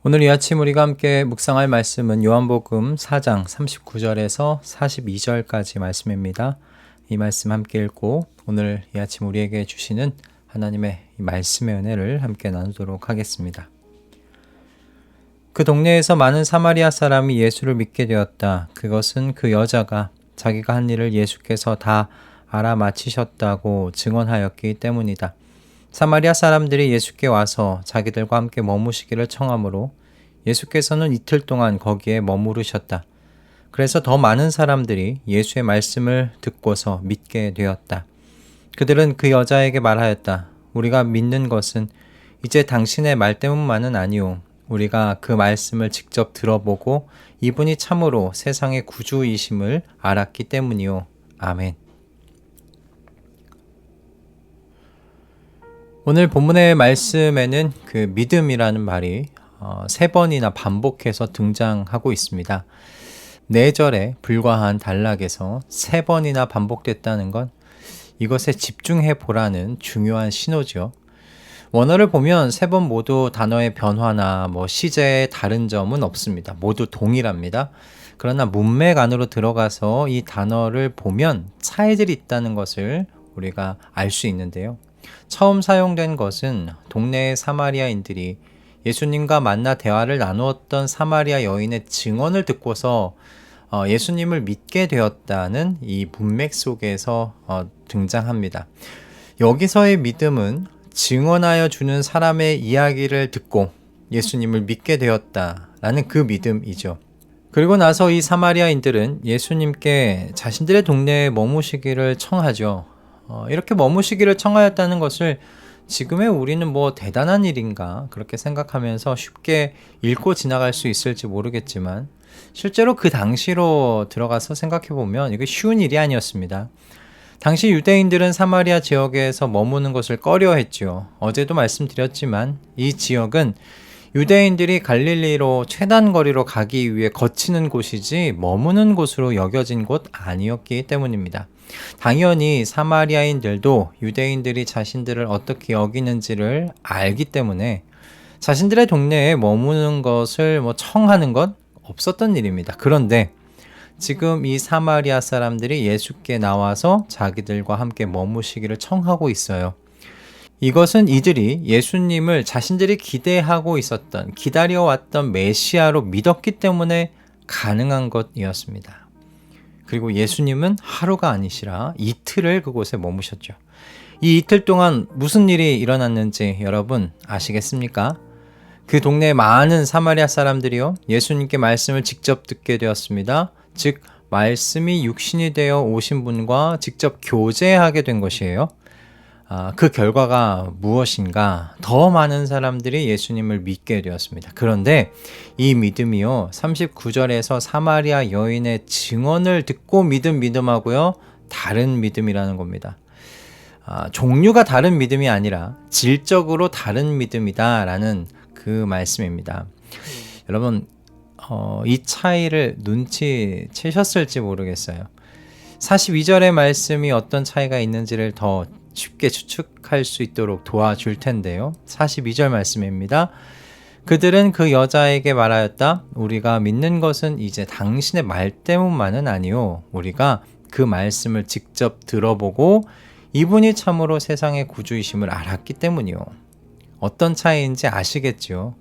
오늘 이 아침 우리가 함께 묵상할 말씀은 요한복음 4장 39절에서 42절까지 말씀입니다. 이 말씀 함께 읽고 오늘 이 아침 우리에게 주시는 하나님의 이 말씀의 은혜를 함께 나누도록 하겠습니다. 그 동네에서 많은 사마리아 사람이 예수를 믿게 되었다. 그것은 그 여자가 자기가 한 일을 예수께서 다 알아맞히셨다고 증언하였기 때문이다. 사마리아 사람들이 예수께 와서 자기들과 함께 머무시기를 청하므로 예수께서는 이틀 동안 거기에 머무르셨다. 그래서 더 많은 사람들이 예수의 말씀을 듣고서 믿게 되었다. 그들은 그 여자에게 말하였다. 우리가 믿는 것은 이제 당신의 말 때문만은 아니오. 우리가 그 말씀을 직접 들어보고 이분이 참으로 세상의 구주이심을 알았기 때문이오. 아멘. 오늘 본문의 말씀에는 그 믿음이라는 말이 3번이나 반복해서 등장하고 있습니다. 4절에 불과한 단락에서 3번이나 반복됐다는 건 이것에 집중해 보라는 중요한 신호죠. 원어를 보면 3번 모두 단어의 변화나 시제의 다른 점은 없습니다. 모두 동일합니다. 그러나 문맥 안으로 들어가서 이 단어를 보면 차이들이 있다는 것을 우리가 알 수 있는데요. 처음 사용된 것은 동네의 사마리아인들이 예수님과 만나 대화를 나누었던 사마리아 여인의 증언을 듣고서 예수님을 믿게 되었다는 이 문맥 속에서 등장합니다. 여기서의 믿음은 증언하여 주는 사람의 이야기를 듣고 예수님을 믿게 되었다라는 그 믿음이죠. 그리고 나서 이 사마리아인들은 예수님께 자신들의 동네에 머무시기를 청하죠. 이렇게 머무시기를 청하였다는 것을 지금의 우리는 대단한 일인가 그렇게 생각하면서 쉽게 읽고 지나갈 수 있을지 모르겠지만 실제로 그 당시로 들어가서 생각해보면 이게 쉬운 일이 아니었습니다. 당시 유대인들은 사마리아 지역에서 머무는 것을 꺼려했죠. 어제도 말씀드렸지만 이 지역은 유대인들이 갈릴리로 최단 거리로 가기 위해 거치는 곳이지 머무는 곳으로 여겨진 곳 아니었기 때문입니다. 당연히 사마리아인들도 유대인들이 자신들을 어떻게 여기는지를 알기 때문에 자신들의 동네에 머무는 것을 청하는 건 없었던 일입니다. 그런데 지금 이 사마리아 사람들이 예수께 나와서 자기들과 함께 머무시기를 청하고 있어요. 이것은 이들이 예수님을 자신들이 기대하고 있었던, 기다려왔던 메시아로 믿었기 때문에 가능한 것이었습니다. 그리고 예수님은 하루가 아니시라 이틀을 그곳에 머무셨죠. 이 이틀 동안 무슨 일이 일어났는지 여러분 아시겠습니까? 그 동네에 많은 사마리아 사람들이요, 예수님께 말씀을 직접 듣게 되었습니다. 즉, 말씀이 육신이 되어 오신 분과 직접 교제하게 된 것이에요. 그 결과가 무엇인가? 더 많은 사람들이 예수님을 믿게 되었습니다. 그런데 이 믿음이요, 39절에서 사마리아 여인의 증언을 듣고 믿음하고요, 다른 믿음이라는 겁니다. 종류가 다른 믿음이 아니라 질적으로 다른 믿음이다라는 그 말씀입니다. 여러분, 이 차이를 눈치채셨을지 모르겠어요. 42절의 말씀이 어떤 차이가 있는지를 더 쉽게 추측할 수 있도록 도와줄 텐데요. 42절 말씀입니다. 그들은 그 여자에게 말하였다. 우리가 믿는 것은 이제 당신의 말 때문만은 아니오. 우리가 그 말씀을 직접 들어보고 이분이 참으로 세상의 구주이심을 알았기 때문이오. 어떤 차이인지 아시겠죠?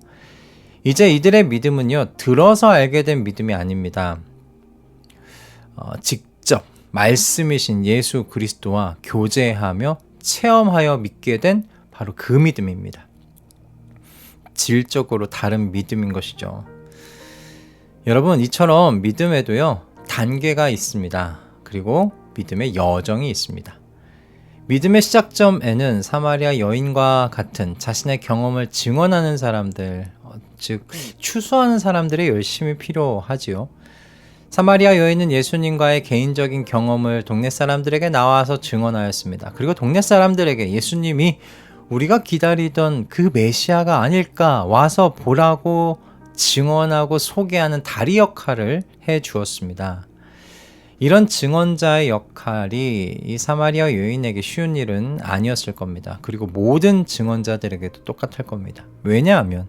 이제 이들의 믿음은요, 들어서 알게 된 믿음이 아닙니다. 직접 말씀이신 예수 그리스도와 교제하며 체험하여 믿게 된 바로 그 믿음입니다. 질적으로 다른 믿음인 것이죠. 여러분, 이처럼 믿음에도요, 단계가 있습니다. 그리고 믿음의 여정이 있습니다. 믿음의 시작점에는 사마리아 여인과 같은 자신의 경험을 증언하는 사람들, 즉 추수하는 사람들이 열심히 필요하지요. 사마리아 여인은 예수님과의 개인적인 경험을 동네 사람들에게 나와서 증언하였습니다. 그리고 동네 사람들에게 예수님이 우리가 기다리던 그 메시아가 아닐까, 와서 보라고 증언하고 소개하는 다리 역할을 해 주었습니다. 이런 증언자의 역할이 이 사마리아 여인에게 쉬운 일은 아니었을 겁니다. 그리고 모든 증언자들에게도 똑같을 겁니다. 왜냐하면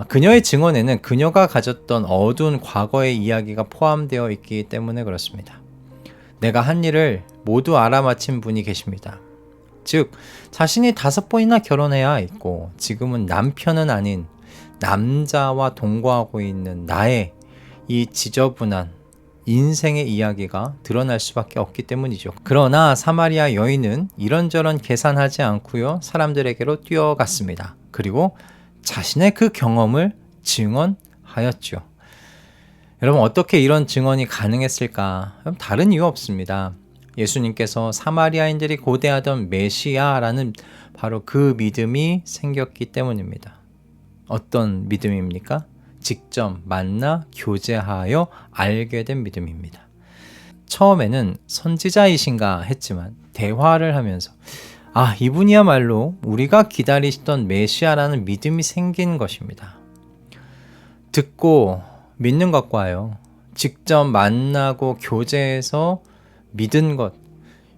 그녀의 증언에는 그녀가 가졌던 어두운 과거의 이야기가 포함되어 있기 때문에 그렇습니다. 내가 한 일을 모두 알아맞힌 분이 계십니다. 즉, 자신이 5번이나 결혼해야 했고 지금은 남편은 아닌 남자와 동거하고 있는 나의 이 지저분한 인생의 이야기가 드러날 수밖에 없기 때문이죠. 그러나 사마리아 여인은 이런저런 계산하지 않고요, 사람들에게로 뛰어갔습니다. 그리고 자신의 그 경험을 증언하였죠. 여러분, 어떻게 이런 증언이 가능했을까? 다른 이유 없습니다. 예수님께서 사마리아인들이 고대하던 메시아라는 바로 그 믿음이 생겼기 때문입니다. 어떤 믿음입니까? 직접 만나 교제하여 알게 된 믿음입니다. 처음에는 선지자이신가 했지만 대화를 하면서 이분이야말로 우리가 기다리시던 메시아라는 믿음이 생긴 것입니다. 듣고 믿는 것과요, 직접 만나고 교제해서 믿은 것,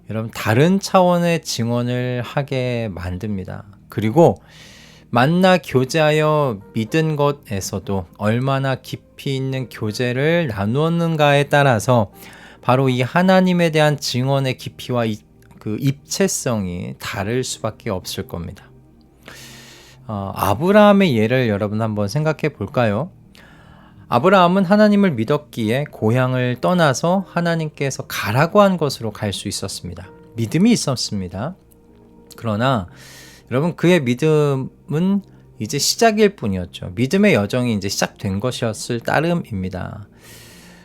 여러분 다른 차원의 증언을 하게 만듭니다. 그리고 만나 교제하여 믿은 것에서도 얼마나 깊이 있는 교제를 나누었는가에 따라서 바로 이 하나님에 대한 증언의 깊이와 그 입체성이 다를 수밖에 없을 겁니다. 아브라함의 예를 여러분 한번 생각해 볼까요? 아브라함은 하나님을 믿었기에 고향을 떠나서 하나님께서 가라고 한 곳으로 갈 수 있었습니다. 믿음이 있었습니다. 그러나 여러분, 그의 믿음은 이제 시작일 뿐이었죠. 믿음의 여정이 이제 시작된 것이었을 따름입니다.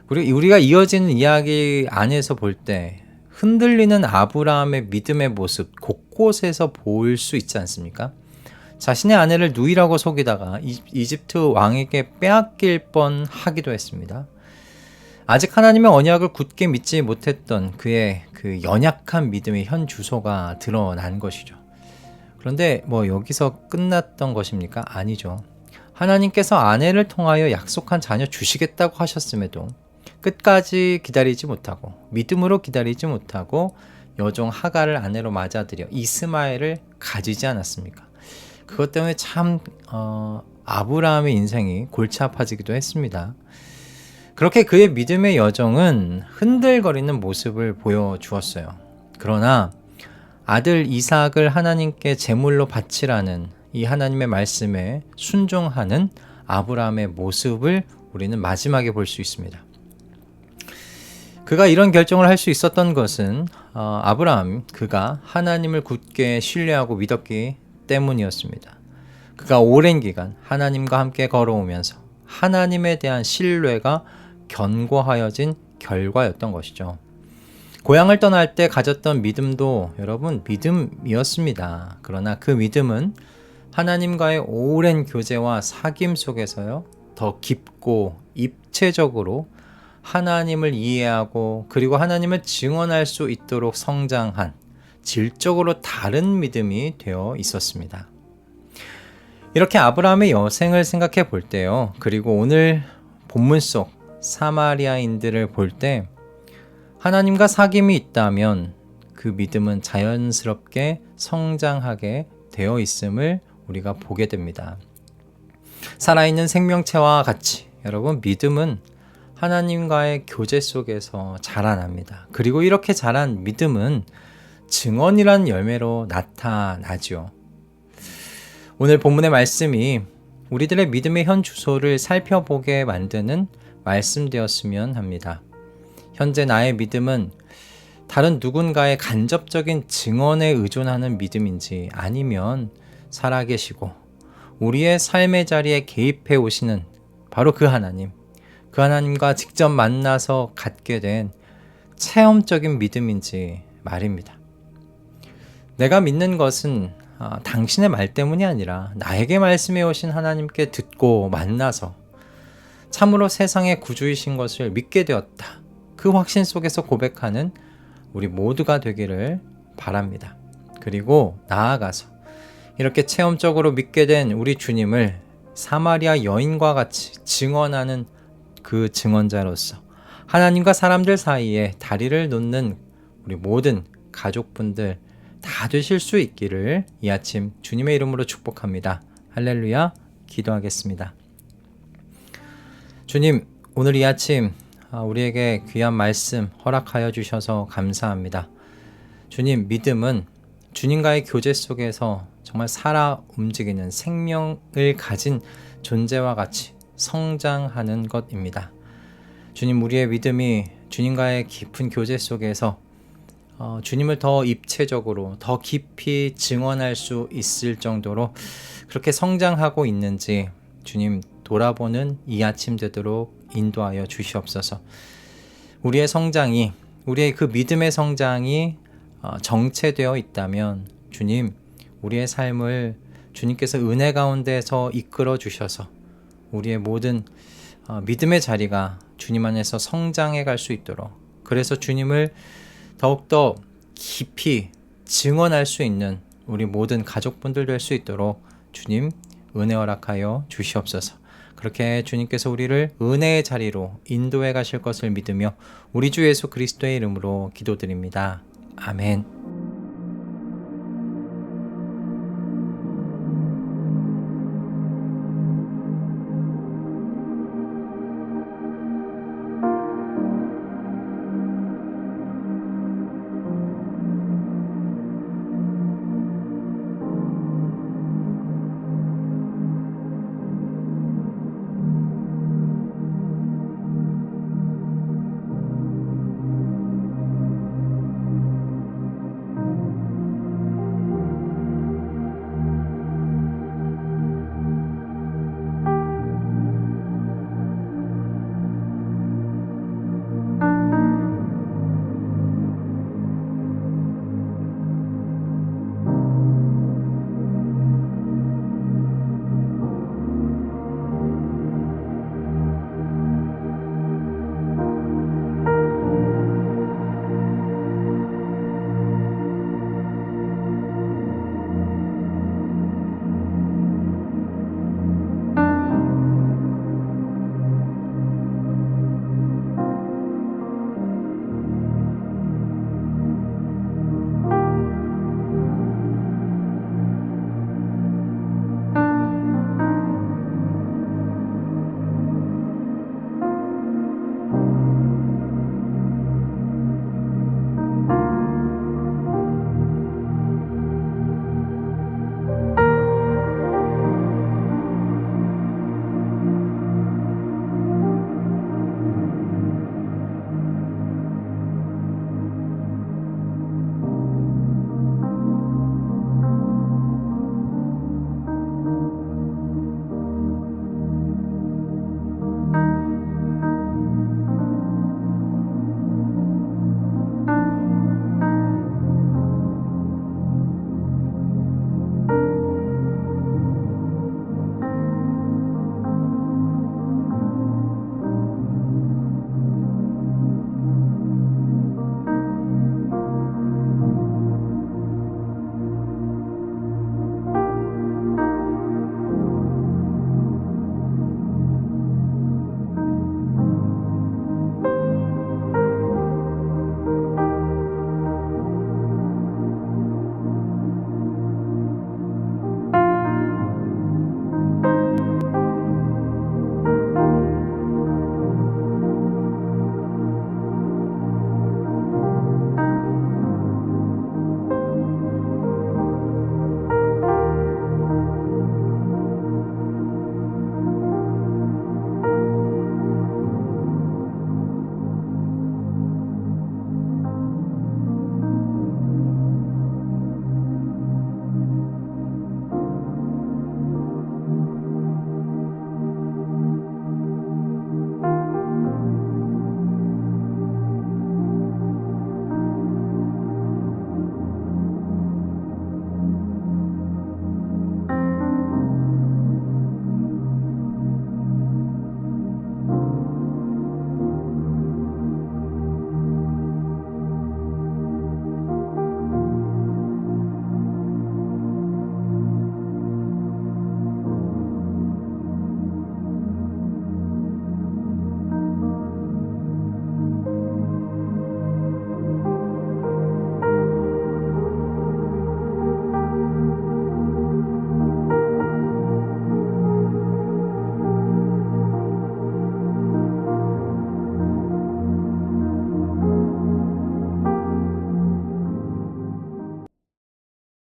그리고 우리가 이어지는 이야기 안에서 볼 때 흔들리는 아브라함의 믿음의 모습 곳곳에서 볼 수 있지 않습니까? 자신의 아내를 누이라고 속이다가 이집트 왕에게 빼앗길 뻔하기도 했습니다. 아직 하나님의 언약을 굳게 믿지 못했던 그의 그 연약한 믿음의 현 주소가 드러난 것이죠. 그런데 여기서 끝났던 것입니까? 아니죠. 하나님께서 아내를 통하여 약속한 자녀 주시겠다고 하셨음에도 끝까지 기다리지 못하고 믿음으로 기다리지 못하고 여종 하갈을 아내로 맞아들여 이스마엘을 가지지 않았습니까? 그것 때문에 참 아브라함의 인생이 골치 아파지기도 했습니다. 그렇게 그의 믿음의 여정은 흔들거리는 모습을 보여주었어요. 그러나 아들 이삭을 하나님께 제물로 바치라는 이 하나님의 말씀에 순종하는 아브라함의 모습을 우리는 마지막에 볼 수 있습니다. 그가 이런 결정을 할 수 있었던 것은 그가 하나님을 굳게 신뢰하고 믿었기 때문이었습니다. 그가 오랜 기간 하나님과 함께 걸어오면서 하나님에 대한 신뢰가 견고하여진 결과였던 것이죠. 고향을 떠날 때 가졌던 믿음도 여러분 믿음이었습니다. 그러나 그 믿음은 하나님과의 오랜 교제와 사귐 속에서요, 더 깊고 입체적으로 하나님을 이해하고 그리고 하나님을 증언할 수 있도록 성장한 질적으로 다른 믿음이 되어 있었습니다. 이렇게 아브라함의 여생을 생각해 볼 때요, 그리고 오늘 본문 속 사마리아인들을 볼 때 하나님과 사귐이 있다면 그 믿음은 자연스럽게 성장하게 되어 있음을 우리가 보게 됩니다. 살아있는 생명체와 같이 여러분, 믿음은 하나님과의 교제 속에서 자라납니다. 그리고 이렇게 자란 믿음은 증언이란 열매로 나타나죠. 오늘 본문의 말씀이 우리들의 믿음의 현 주소를 살펴보게 만드는 말씀되었으면 합니다. 현재 나의 믿음은 다른 누군가의 간접적인 증언에 의존하는 믿음인지, 아니면 살아계시고 우리의 삶의 자리에 개입해 오시는 바로 그 하나님과 직접 만나서 갖게 된 체험적인 믿음인지 말입니다. 내가 믿는 것은 당신의 말 때문이 아니라 나에게 말씀해 오신 하나님께 듣고 만나서 참으로 세상의 구주이신 것을 믿게 되었다, 그 확신 속에서 고백하는 우리 모두가 되기를 바랍니다. 그리고 나아가서 이렇게 체험적으로 믿게 된 우리 주님을 사마리아 여인과 같이 증언하는 그 증언자로서 하나님과 사람들 사이에 다리를 놓는 우리 모든 가족분들 다 되실 수 있기를 이 아침 주님의 이름으로 축복합니다. 할렐루야, 기도하겠습니다. 주님, 오늘 이 아침 우리에게 귀한 말씀 허락하여 주셔서 감사합니다. 주님, 믿음은 주님과의 교제 속에서 정말 살아 움직이는 생명을 가진 존재와 같이 성장하는 것입니다. 주님, 우리의 믿음이 주님과의 깊은 교제 속에서 주님을 더 입체적으로 더 깊이 증언할 수 있을 정도로 그렇게 성장하고 있는지 주님 돌아보는 이 아침 되도록 인도하여 주시옵소서. 우리의 성장이, 우리의 그 믿음의 성장이 정체되어 있다면 주님, 우리의 삶을 주님께서 은혜 가운데서 이끌어 주셔서 우리의 모든 믿음의 자리가 주님 안에서 성장해 갈 수 있도록, 그래서 주님을 더욱더 깊이 증언할 수 있는 우리 모든 가족분들 될 수 있도록 주님 은혜 허락하여 주시옵소서. 그렇게 주님께서 우리를 은혜의 자리로 인도해 가실 것을 믿으며 우리 주 예수 그리스도의 이름으로 기도드립니다. 아멘.